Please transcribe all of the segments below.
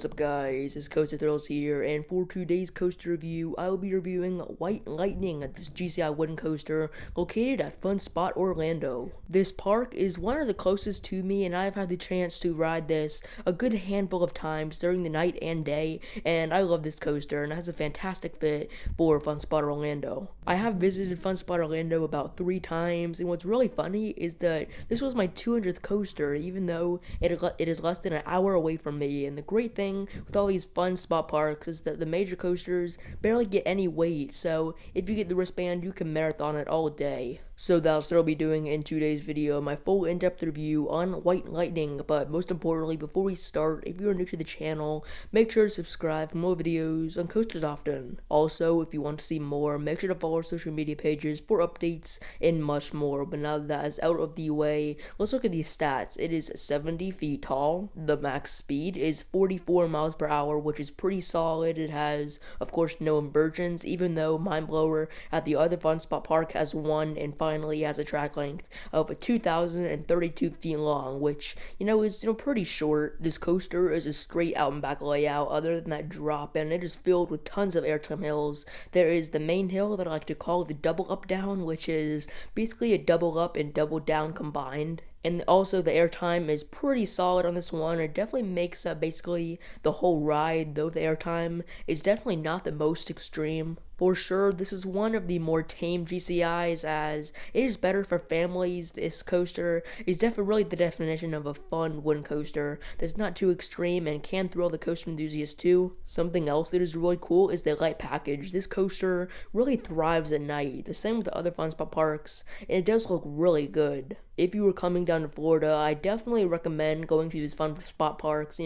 What's up guys, it's Coaster Thrills here, and for today's coaster review, I will be reviewing White Lightning, this GCI wooden coaster located at Fun Spot Orlando. This park is one of the closest to me, and I've had the chance to ride this a good handful of times during the night and day, and I love this coaster, and it has a fantastic fit for Fun Spot Orlando. I have visited Fun Spot Orlando about 3 times, and what's really funny is that this was my 200th coaster, even though it is less than an hour away from me. And the great thing with all these Fun Spot parks is that the major coasters barely get any wait, so if you get the wristband, you can marathon it all day. So that's what I'll be doing in today's video, my full in-depth review on White Lightning. But most importantly, before we start, if you're new to the channel, make sure to subscribe for more videos on coasters often. Also, if you want to see more, make sure to follow our social media pages for updates and much more. But now that that is out of the way, let's look at these stats. It is 70 feet tall. The max speed is 44 miles per hour, which is pretty solid. It has, of course, no inversions, even though Mindblower at the other Fun Spot park has one, and finally has a track length of 2,032 feet long, which, is, pretty short. This coaster is a straight out and back layout other than that drop, and it is filled with tons of airtime hills. There is the main hill that I like to call the double up down, which is basically a double up and double down combined. And also the airtime is pretty solid on this one. It definitely makes up basically the whole ride, though the airtime is definitely not the most extreme. For sure, this is one of the more tame GCIs, as it is better for families. This coaster is definitely really the definition of a fun wooden coaster that's not too extreme and can thrill the coaster enthusiast too. Something else that is really cool is the light package. This coaster really thrives at night, the same with the other Fun Spot parks, and it does look really good. If you were coming down to Florida, I definitely recommend going to these Fun Spot parks,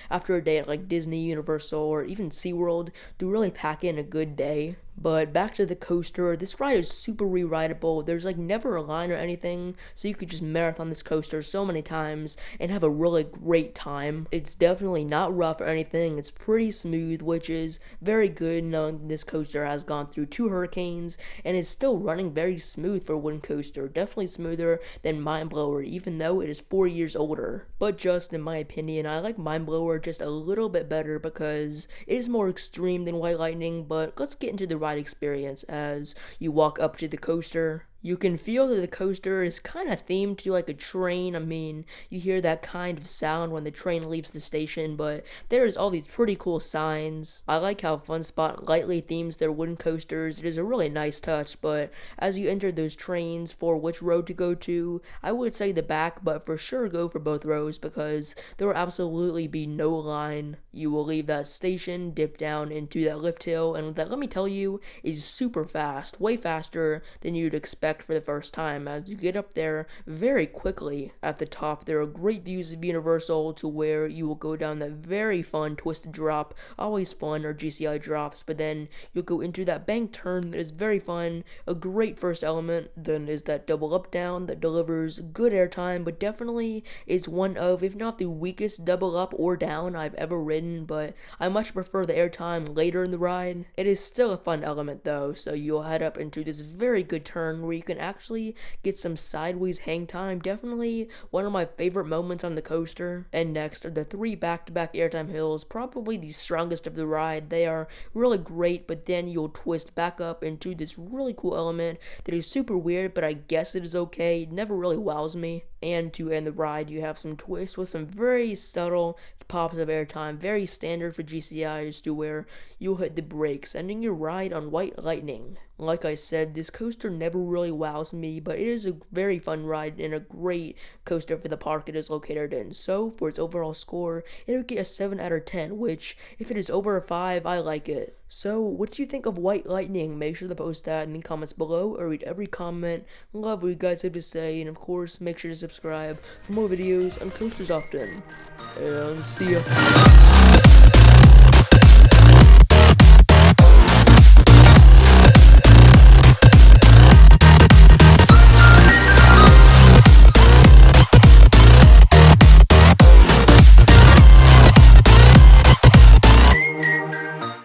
after a day at like Disney, Universal, or even SeaWorld to really pack in a good day. But back to the coaster, this ride is super re-rideable. There's never a line or anything, so you could just marathon this coaster so many times and have a really great time. It's definitely not rough or anything. It's pretty smooth, which is very good knowing this coaster has gone through 2 hurricanes and is still running very smooth for a wooden coaster. Definitely smoother than Mindblower, even though it is 4 years older. But just in my opinion, I like Mindblower just a little bit better because it is more extreme than White Lightning. But let's get into the ride experience. As you walk up to the coaster, you can feel that the coaster is kind of themed to like a train. I mean, you hear that kind of sound when the train leaves the station, but there's all these pretty cool signs. I like how Fun Spot lightly themes their wooden coasters. It is a really nice touch, but as you enter those trains for which road to go to, I would say the back, but for sure go for both rows because there will absolutely be no line. You will leave that station, dip down into that lift hill, and that, let me tell you, is super fast, way faster than you'd expect for the first time, as you get up there very quickly. At the top, there are great views of Universal to where you will go down that very fun twisted drop, always fun, or GCI drops, but then you'll go into that bank turn that is very fun, a great first element. Then is that double up down that delivers good airtime, but definitely is one of, if not the weakest double up or down I've ever ridden, but I much prefer the airtime later in the ride. It is still a fun element though, so you'll head up into this very good turn where you can actually get some sideways hang time. Definitely one of my favorite moments on the coaster. And next are the 3 back-to-back airtime hills, probably the strongest of the ride. They are really great, but then you'll twist back up into this really cool element that is super weird, but I guess it is okay. It never really wows me. And to end the ride, you have some twists with some very subtle pops of airtime, very standard for GCIs, to where you'll hit the brakes, ending your ride on White Lightning. Like I said, this coaster never really wows me, but it is a very fun ride and a great coaster for the park it is located in. So, for its overall score, it'll get a 7 out of 10, which, if it is over a 5, I like it. So, what do you think of White Lightning? Make sure to post that in the comments below. I read every comment, love what you guys have to say, and of course, make sure to subscribe for more videos on coasters often. And see ya.